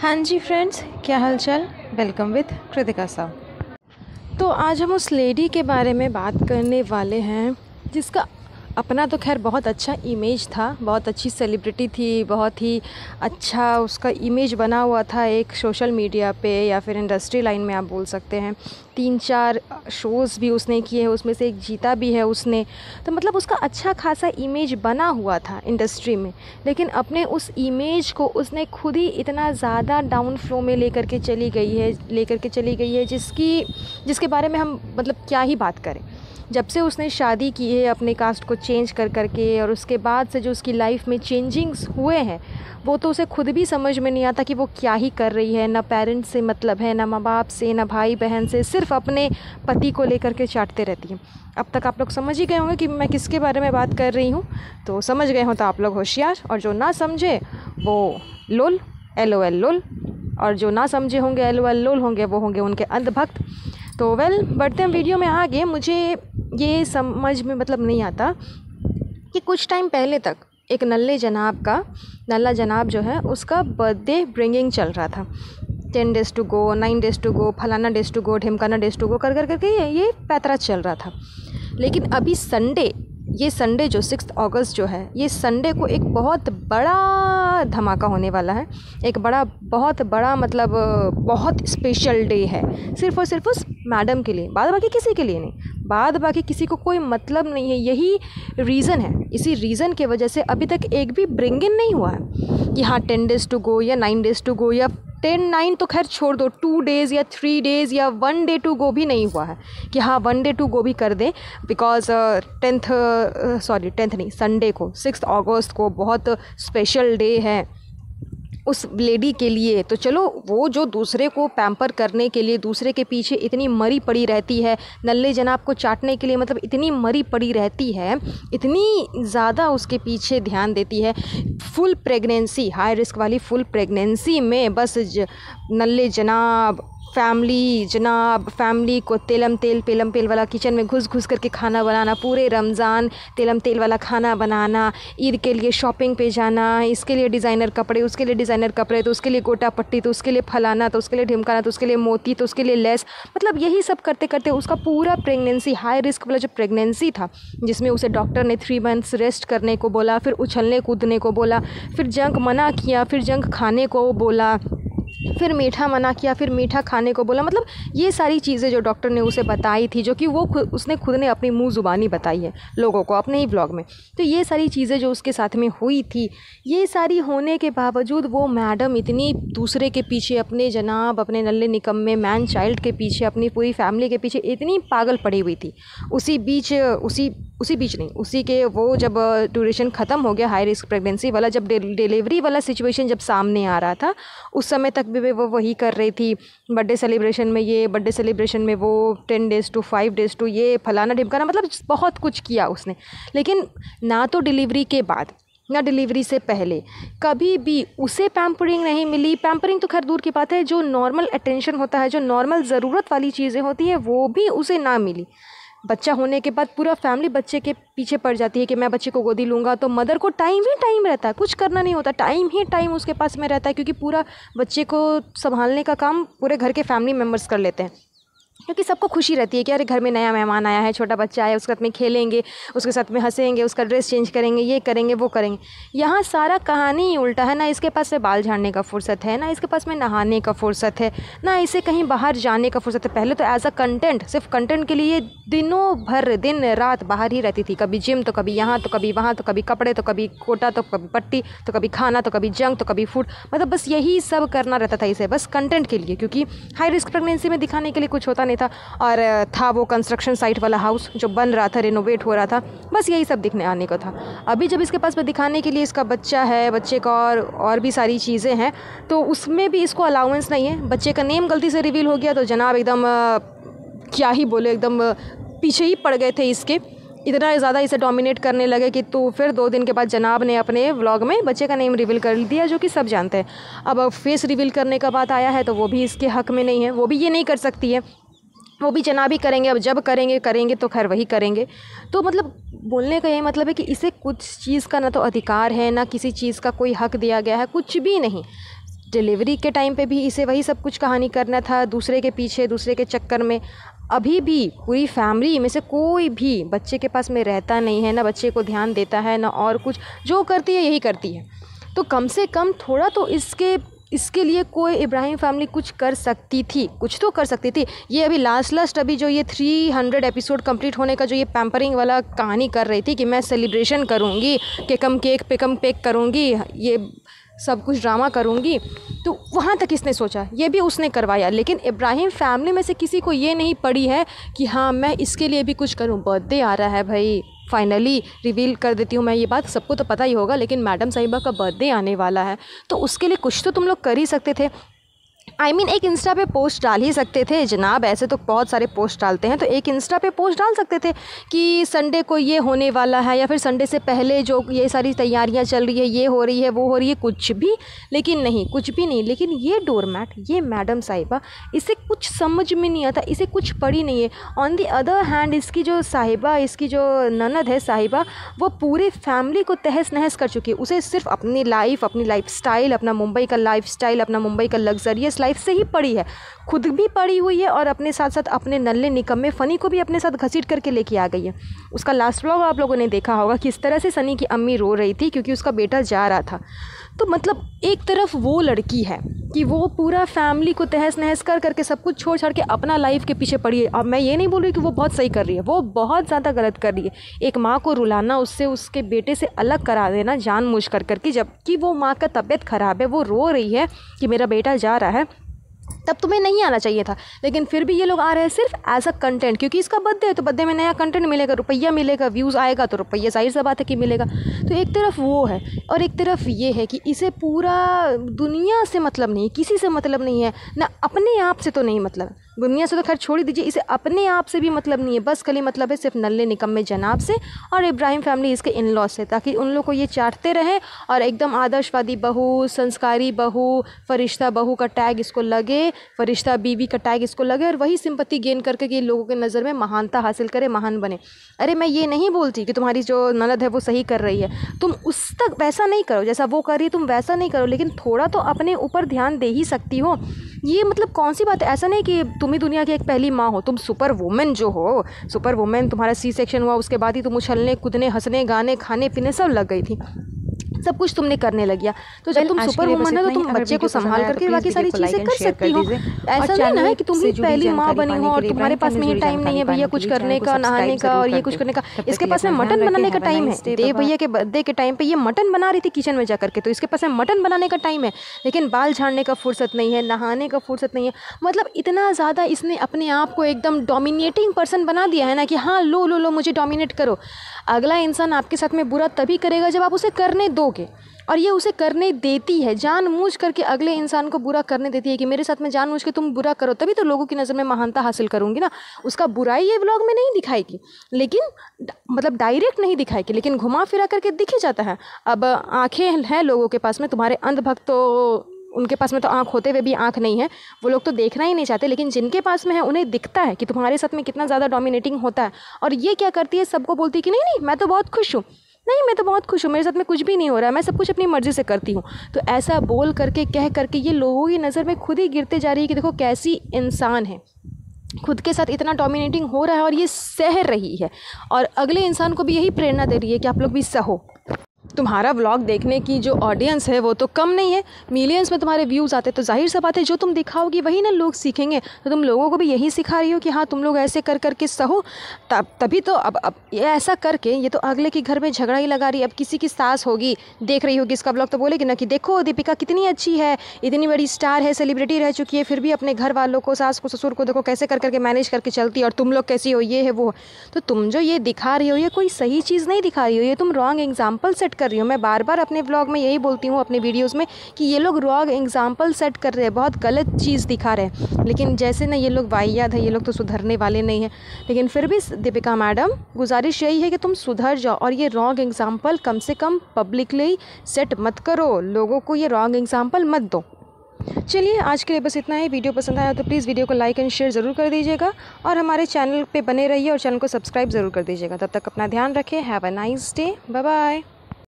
हाँ जी फ्रेंड्स, क्या हालचाल। वेलकम विद कृतिका साहब। तो आज हम उस लेडी के बारे में बात करने वाले हैं जिसका अपना तो खैर बहुत अच्छा इमेज था, बहुत अच्छी सेलिब्रिटी थी, बहुत ही अच्छा उसका इमेज बना हुआ था एक सोशल मीडिया पे या फिर इंडस्ट्री लाइन में आप बोल सकते हैं। 3-4 शोज़ भी उसने किए हैं, उसमें से एक जीता भी है उसने। तो मतलब उसका अच्छा खासा इमेज बना हुआ था इंडस्ट्री में, लेकिन अपने उस इमेज को उसने खुद ही इतना ज़्यादा डाउन फ्लो में लेकर के चली गई है जिसके बारे में हम मतलब क्या ही बात करें। जब से उसने शादी की है अपने कास्ट को चेंज कर के, और उसके बाद से जो उसकी लाइफ में चेंजिंग्स हुए हैं वो तो उसे खुद भी समझ में नहीं आता कि वो क्या ही कर रही है। ना पेरेंट्स से मतलब है, ना माँ बाप से, ना भाई बहन से, सिर्फ अपने पति को लेकर के चाटते रहती है। अब तक आप लोग समझ ही गए होंगे कि मैं किसके बारे में बात कर रही हूँ। तो समझ गए हो तो आप लोग होशियार, और जो ना समझे वो लोल, LOL लोल, और जो ना समझे होंगे LOL लोल होंगे वो होंगे उनके अंधभक्त। तो बढ़ते हैं वीडियो में आगे। मुझे ये समझ में मतलब नहीं आता कि कुछ टाइम पहले तक एक नल्ला जनाब जो है उसका बर्थडे ब्रिंगिंग चल रहा था। 10 days to go, 9 days to go, फलाना डेज़ टू गो, ढिमकाना डेज़ टू गो करके ये पैतरा चल रहा था। लेकिन अभी ये संडे जो 6 अगस्त जो है, ये संडे को एक बहुत बड़ा धमाका होने वाला है। एक बहुत बड़ा मतलब बहुत स्पेशल डे है, सिर्फ और सिर्फ उस मैडम के लिए, बाद बाकी किसी के लिए नहीं। बाद बाकी किसी को कोई मतलब नहीं है। यही रीज़न है, इसी रीज़न के वजह से अभी तक एक भी ब्रिंग इन नहीं हुआ है कि हाँ 10 डेज़ टू गो या 9 डेज़ टू गो, या 10-9 तो खैर छोड़ दो, 2 डेज़ या 3 डेज़ या 1 डे टू गो भी नहीं हुआ है कि हाँ 1 डे टू गो भी कर दें। बिकॉज 10th नहीं, संडे को 6 अगस्त को बहुत स्पेशल डे है उस लेडी के लिए। तो चलो, वो जो दूसरे को पैम्पर करने के लिए दूसरे के पीछे इतनी मरी पड़ी रहती है, नल्ले जनाब को चाटने के लिए मतलब इतनी मरी पड़ी रहती है, इतनी ज़्यादा उसके पीछे ध्यान देती है। फुल प्रेगनेंसी, हाई रिस्क वाली फुल प्रेगनेंसी में बस नल्ले जनाब फैमिली को पेलम तेल वाला किचन में घुस करके खाना बनाना, पूरे रमज़ान तेलम तेल वाला खाना बनाना, ईद के लिए शॉपिंग पे जाना, इसके लिए डिज़ाइनर कपड़े, उसके लिए डिज़ाइनर कपड़े, तो उसके लिए गोटा पट्टी, तो उसके लिए फलाना, तो उसके लिए ढिमकाना, तो उसके लिए मोती, तो उसके लिए लेस, मतलब यही सब करते करते उसका पूरा प्रेगनेंसी, हाई रिस्क वाला जो प्रेगनेंसी था, जिसमें उसे डॉक्टर ने 3 मंथ्स रेस्ट करने को बोला, फिर उछलने कूदने को बोला, फिर जंक मना किया, फिर जंक खाने को बोला, फिर मीठा मना किया, फिर मीठा खाने को बोला। मतलब ये सारी चीज़ें जो डॉक्टर ने उसे बताई थी, जो कि उसने खुद ने अपनी मुंह ज़ुबानी बताई है लोगों को अपने ही ब्लॉग में। तो ये सारी चीज़ें जो उसके साथ में हुई थी, ये सारी होने के बावजूद वो मैडम इतनी दूसरे के पीछे, अपने नल्ले निकम्मे मैन चाइल्ड के पीछे, अपनी पूरी फैमिली के पीछे इतनी पागल पड़ी हुई थी। उसी के वो जब ड्यूरेशन ख़त्म हो गया, हाई रिस्क प्रेगनेंसी वाला, जब डिलीवरी वाला सिचुएशन जब सामने आ रहा था, उस समय तक भी वो वही कर रही थी। बर्थडे सेलिब्रेशन में वो 10 डेज़ टू 5 डेज़ टू ये फलाना ढिमकाना, मतलब बहुत कुछ किया उसने। लेकिन ना तो डिलीवरी के बाद ना डिलीवरी से पहले कभी भी उसे पैम्परिंग नहीं मिली। पैम्परिंग तो खैर दूर की बात है, जो नॉर्मल अटेंशन होता है, जो नॉर्मल ज़रूरत वाली चीज़ें होती है, वो भी उसे ना मिली। बच्चा होने के बाद पूरा फैमिली बच्चे के पीछे पड़ जाती है कि मैं बच्चे को गोदी लूँगा, तो मदर को टाइम ही टाइम रहता है, कुछ करना नहीं होता, टाइम ही टाइम उसके पास में रहता है, क्योंकि पूरा बच्चे को संभालने का काम पूरे घर के फैमिली मेम्बर्स कर लेते हैं। क्योंकि सबको खुशी रहती है कि अरे घर में नया मेहमान आया है, छोटा बच्चा आया है, उसके साथ में खेलेंगे, उसके साथ में हंसेंगे, उसका ड्रेस चेंज करेंगे, ये करेंगे वो करेंगे। यहाँ सारा कहानी ही उल्टा है। ना इसके पास में बाल झाड़ने का फुर्सत है, ना इसके पास में नहाने का फुर्सत है, ना इसे कहीं बाहर जाने का फुर्सत है। पहले तो एज अ कंटेंट, सिर्फ कंटेंट के लिए दिनों भर दिन रात बाहर ही रहती थी। कभी जिम, तो कभी यहाँ, तो कभी वहाँ, तो कभी कपड़े, तो कभी कोटा, तो कभी पट्टी, तो कभी खाना, तो कभी जंक, तो कभी फूड, मतलब बस यही सब करना रहता था इसे, बस कंटेंट के लिए, क्योंकि हाई रिस्क प्रेगनेंसी में दिखाने के लिए कुछ होता नहीं था। और था वो कंस्ट्रक्शन साइट वाला हाउस जो बन रहा था, रिनोवेट हो रहा था, बस यही सब दिखने आने को था। अभी जब इसके पास में दिखाने के लिए इसका बच्चा है, बच्चे का और भी सारी चीज़ें हैं, तो उसमें भी इसको अलाउंस नहीं है। बच्चे का नेम गलती से रिवील हो गया तो जनाब एकदम क्या ही बोले, एकदम पीछे ही पड़ गए थे इसके, इतना ज़्यादा इसे डोमिनेट करने लगे कि तो फिर 2 दिन के बाद जनाब ने अपने व्लॉग में बच्चे का नेम रिवील कर दिया, जो कि सब जानते हैं। अब फेस रिवील करने का बात आया है तो वो भी इसके हक में नहीं है, वो भी ये नहीं कर सकती है, वो भी जनाब ही करेंगे। अब जब करेंगे तो खैर वही करेंगे। तो मतलब बोलने का यही मतलब है कि इसे कुछ चीज़ का ना तो अधिकार है, ना किसी चीज़ का कोई हक दिया गया है, कुछ भी नहीं। डिलीवरी के टाइम पे भी इसे वही सब कुछ कहानी करना था, दूसरे के पीछे, दूसरे के चक्कर में। अभी भी पूरी फैमिली में से कोई भी बच्चे के पास में रहता नहीं है, ना बच्चे को ध्यान देता है, ना और कुछ। जो करती है यही करती है। तो कम से कम थोड़ा तो इसके लिए कोई इब्राहिम फैमिली कुछ कर सकती थी, कुछ तो कर सकती थी। ये अभी लास्ट अभी जो ये 300 एपिसोड कंप्लीट होने का जो ये पैम्परिंग वाला कहानी कर रही थी कि मैं सेलिब्रेशन करूँगी, केक पेक करूँगी, ये सब कुछ ड्रामा करूँगी, तो वहाँ तक इसने सोचा, ये भी उसने करवाया। लेकिन इब्राहिम फैमिली में से किसी को ये नहीं पड़ी है कि हाँ मैं इसके लिए भी कुछ करूँ। बर्थडे आ रहा है भाई, फाइनली रिवील कर देती हूँ मैं ये बात, सबको तो पता ही होगा, लेकिन मैडम साहिबा का बर्थडे आने वाला है, तो उसके लिए कुछ तो तुम लोग कर ही सकते थे। एक इंस्टा पे पोस्ट डाल ही सकते थे जनाब। ऐसे तो बहुत सारे पोस्ट डालते हैं, तो एक इंस्टा पे पोस्ट डाल सकते थे कि संडे को ये होने वाला है, या फिर संडे से पहले जो ये सारी तैयारियां चल रही है, ये हो रही है, वो हो रही है, कुछ भी। लेकिन नहीं, कुछ भी नहीं। लेकिन ये डोरमैट, ये मैडम साहिबा, इसे कुछ समझ में नहीं आता, इसे कुछ पड़ी नहीं है। ऑन दी अदर हैंड इसकी जो साहिबा, इसकी जो ननद है साहिबा, वो पूरे फैमिली को तहस नहस कर चुकी है। उसे सिर्फ अपनी लाइफ स्टाइल, अपना मुंबई का लाइफ स्टाइल, अपना मुंबई का लग्जरियस लाइफ से ही पड़ी है, खुद भी पड़ी हुई है, और अपने साथ साथ अपने नल्ले निकम्मे फनी को भी अपने साथ घसीट करके लेके आ गई है। उसका लास्ट व्लॉग आप लोगों ने देखा होगा, किस तरह से सनी की अम्मी रो रही थी क्योंकि उसका बेटा जा रहा था। तो मतलब एक तरफ वो लड़की है कि वो पूरा फैमिली को तहस नहस कर करके सब कुछ छोड़ छाड़ के अपना लाइफ के पीछे पड़ी है। अब मैं ये नहीं बोल रही कि वो बहुत सही कर रही है, वो बहुत ज़्यादा गलत कर रही है। एक माँ को रुलाना, उससे उसके बेटे से अलग करा देना जानबूझ कर करके, जबकि वो माँ का तबीयत ख़राब है, वो रो रही है कि मेरा बेटा जा रहा है, तब तुम्हें नहीं आना चाहिए था। लेकिन फिर भी ये लोग आ रहे हैं सिर्फ एज अ कंटेंट, क्योंकि इसका बर्थडे है तो बर्थडे में नया कंटेंट मिलेगा, रुपया मिलेगा, व्यूज़ आएगा तो रुपया जाहिर सा बात है कि मिलेगा। तो एक तरफ वो है, और एक तरफ ये है कि इसे पूरा दुनिया से मतलब नहीं है, किसी से मतलब नहीं है, ना अपने आप से तो नहीं मतलब, दुनिया से तो खैर छोड़ ही दीजिए, इसे अपने आप से भी मतलब नहीं है। बस खाली मतलब है सिर्फ नल्ले निकम्मे जनाब से और इब्राहिम फैमिली, इसके इन लॉ से, ताकि उन लोग को ये चाटते रहें और एकदम आदर्शवादी बहू, संस्कारी बहू, फरिश्ता बहू का टैग इसको लगे, फरिश्ता बीवी का टैग इसको लगे, और वही सिंपत्ति गेन करके कि लोगों के नज़र में महानता हासिल करे, महान बने। अरे मैं ये नहीं बोलती कि तुम्हारी जो ननद है वो सही कर रही है, तुम उस तक वैसा नहीं करो जैसा वो कर रही है, तुम वैसा नहीं करो, लेकिन थोड़ा तो अपने ऊपर ध्यान दे ही सकती हो। ये मतलब कौन सी बात है? ऐसा नहीं कि तुम ही दुनिया की एक पहली माँ हो, तुम सुपर वुमेन जो हो, सुपर वुमेन, तुम्हारा सी सेक्शन हुआ उसके बाद ही तुम उछलने कूदने, हंसने, गाने, खाने पीने सब लग गई थी, सब कुछ तुमने करने लग गया। तो जब तुम सुपर वुमन है तो तुम बच्चे को संभाल करके बाकी सारी चीज़ें कर सकती हो। ऐसा नहीं है कि तुम ही पहली माँ बनी हो और तुम्हारे पास में ही टाइम नहीं है भैया कुछ करने का, नहाने का और ये कुछ करने का। इसके पास में मटन बनाने का टाइम है। देव भैया के बर्थडे के टाइम पे ये मटन बना रही थी किचन में जा करके, तो इसके पास में मटन बनाने का टाइम है, लेकिन बाल झाड़ने का फुर्सत नहीं है, नहाने का फुर्सत नहीं है। मतलब इतना ज़्यादा इसने अपने आप को एकदम डोमिनेटिंग पर्सन बना दिया है ना कि हाँ लो लो लो मुझे डोमिनेट करो। अगला इंसान आपके साथ में बुरा तभी करेगा जब आप उसे करने दोगे, और ये उसे करने देती है, जानबूझ करके अगले इंसान को बुरा करने देती है कि मेरे साथ में जानबूझ के तुम बुरा करो, तभी तो लोगों की नज़र में महानता हासिल करूंगी ना। उसका बुराई ये व्लॉग में नहीं दिखाएगी, लेकिन मतलब डायरेक्ट नहीं दिखाएगी, लेकिन घुमा फिरा करके दिख ही जाता है। अब आंखें हैं लोगों के पास में, तुम्हारे अंधभक्त तो उनके पास में तो आँख होते हुए भी आँख नहीं है, वो लोग तो देखना ही नहीं चाहते, लेकिन जिनके पास में है उन्हें दिखता है कि तुम्हारे साथ में कितना ज़्यादा डोमिनेटिंग होता है। और ये क्या करती है, सबको बोलती है कि नहीं नहीं मैं तो बहुत खुश हूँ, नहीं मैं तो बहुत खुश हूँ, मेरे साथ में कुछ भी नहीं हो रहा है, मैं सब कुछ अपनी मर्ज़ी से करती हूँ। तो ऐसा बोल करके कह करके ये लोगों की नज़र में खुद ही गिरते जा रही है कि देखो कैसी इंसान है, खुद के साथ इतना डोमिनेटिंग हो रहा है और ये सह रही है, और अगले इंसान को भी यही प्रेरणा दे रही है कि आप लोग भी सहो। तुम्हारा व्लॉग देखने की जो ऑडियंस है वो तो कम नहीं है, मिलियंस में तुम्हारे व्यूज़ आते, तो जाहिर सा बात है जो तुम दिखाओगी वही ना लोग सीखेंगे। तो तुम लोगों को भी यही सिखा रही हो कि हाँ तुम लोग ऐसे कर करके सहो, तभी तो अब ये ऐसा करके ये तो अगले के घर में झगड़ा ही लगा रही है। अब किसी की सास होगी देख रही होगी इसका व्लॉग, तो बोलेगी ना कि देखो दीपिका कितनी अच्छी है, इतनी बड़ी स्टार है, सेलिब्रिटी रह चुकी है, फिर भी अपने घर वालों को, सास को, ससुर को देखो कैसे कर करके मैनेज करके चलती है, और तुम लोग कैसी हो, ये है वो। तो तुम जो ये दिखा रही हो ये कोई सही चीज़ नहीं दिखा रही हो, ये तुम रॉन्ग एग्जाम्पल सेट कर रही हो। मैं बार बार अपने व्लॉग में यही बोलती हूँ, अपने वीडियोस में, कि ये लोग रॉन्ग एग्जाम्पल सेट कर रहे हैं, बहुत गलत चीज़ दिखा रहे हैं। लेकिन जैसे ना ये लोग वाहियात है, ये लोग तो सुधरने वाले नहीं हैं। लेकिन फिर भी दीपिका मैडम गुजारिश यही है कि तुम सुधर जाओ और ये रॉन्ग एग्जाम्पल कम से कम पब्लिकली सेट मत करो, लोगों को ये रॉन्ग एग्जाम्पल मत दो। चलिए आज के लिए बस इतना ही। वीडियो पसंद आया तो प्लीज़ वीडियो को लाइक एंड शेयर ज़रूर कर दीजिएगा, और हमारे चैनल पे बने रहिए और चैनल को सब्सक्राइब ज़रूर कर दीजिएगा। तब तक अपना ध्यान रखें। Have a nice day, bye bye.